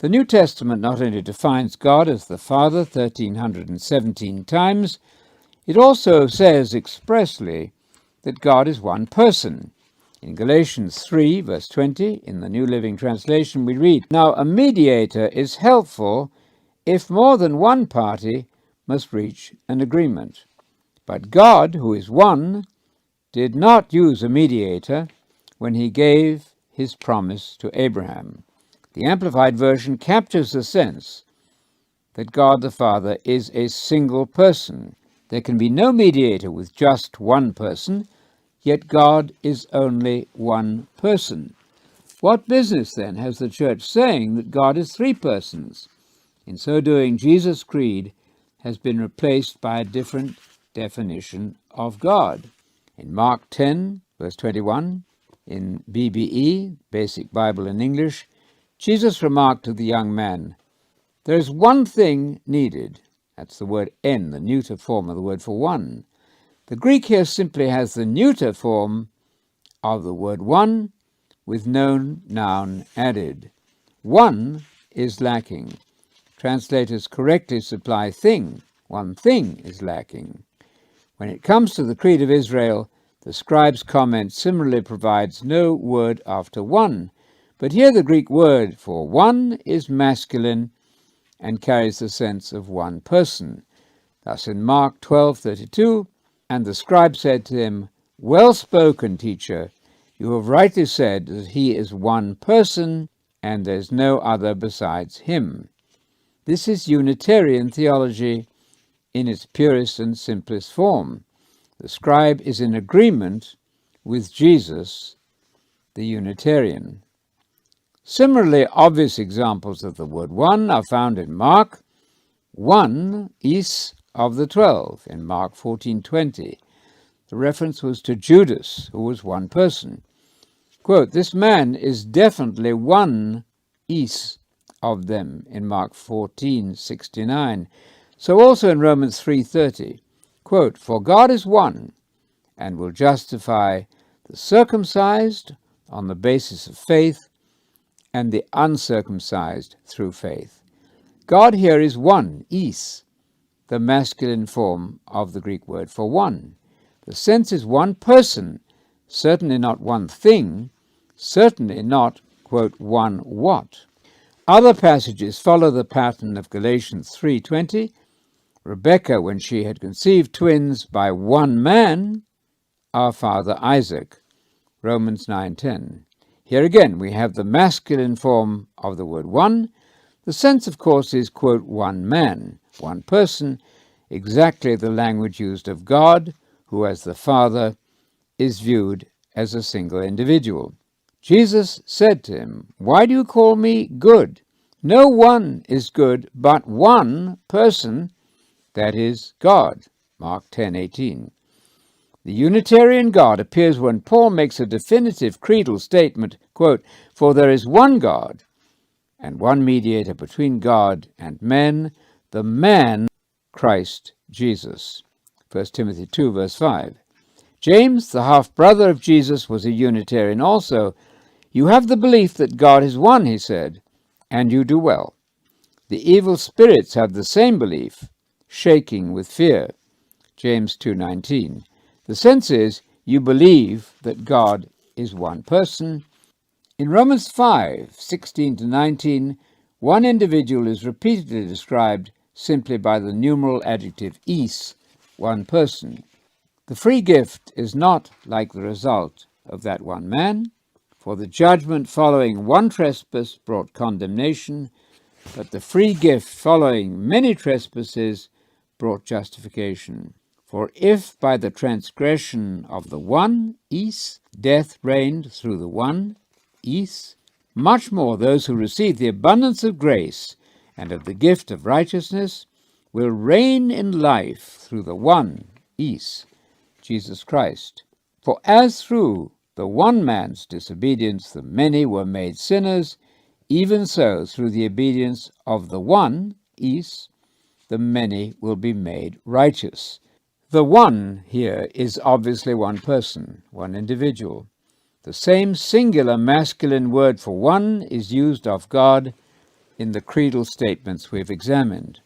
The New Testament not only defines God as the Father 1,317 times, it also says expressly that God is one person. In Galatians 3, verse 20, in the New Living Translation, we read, "Now a mediator is helpful if more than one party must reach an agreement. But God, who is one, did not use a mediator when he gave his promise to Abraham." The Amplified Version captures the sense that God the Father is a single person. There can be no mediator with just one person, yet God is only one person. What business, then, has the Church saying that God is three persons? In so doing, Jesus' creed has been replaced by a different definition of God. In Mark 10, verse 21, in BBE, Basic Bible in English, Jesus remarked to the young man, "There is one thing needed." That's the word "en," the neuter form of the word for one. The Greek here simply has the neuter form of the word one with no noun added. One is lacking. Translators correctly supply thing. One thing is lacking. When it comes to the Creed of Israel, the scribe's comment similarly provides no word after one. But here the Greek word for one is masculine and carries the sense of one person. Thus in Mark 12:32, "And the scribe said to him, 'Well spoken, teacher. You have rightly said that he is one person, and there's no other besides him.'" This is Unitarian theology in its purest and simplest form. The scribe is in agreement with Jesus, the Unitarian. Similarly obvious examples of the word one are found in Mark 1, is of the 12, in Mark 14:20. The reference was to Judas, who was one person. Quote, "This man is definitely one is of them," in Mark 14:69. So also in Romans 3:30, quote, "For God is one and will justify the circumcised on the basis of faith and the uncircumcised through faith." God here is one, is, the masculine form of the Greek word for one. The sense is one person, certainly not one thing, certainly not, quote, "one what." Other passages follow the pattern of Galatians 3:20. Rebekah, when she had conceived twins by one man, our father Isaac, Romans 9:10. Here again we have the masculine form of the word one. The sense, of course, is, quote, "one man," one person, exactly the language used of God, who as the Father is viewed as a single individual. Jesus said to him, "Why do you call me good? No one is good but one person, that is God." Mark 10:18. The Unitarian God appears when Paul makes a definitive creedal statement, quote, "For there is one God and one mediator between God and men, the man Christ Jesus." 1 Timothy 2, verse 5. James, the half-brother of Jesus, was a Unitarian also. "You have the belief that God is one," he said, "and you do well. The evil spirits have the same belief, shaking with fear." James 2:19. The sense is, you believe that God is one person. In Romans 5:16-19, one individual is repeatedly described simply by the numeral adjective is, one person. The free gift is not like the result of that one man, for the judgment following one trespass brought condemnation, but the free gift following many trespasses brought justification. For if by the transgression of the one, is, death reigned through the one, is, much more those who receive the abundance of grace and of the gift of righteousness will reign in life through the one, is, Jesus Christ. For as through the one man's disobedience the many were made sinners, even so through the obedience of the one, is, the many will be made righteous. The one here is obviously one person, one individual. The same singular masculine word for one is used of God in the creedal statements we've examined.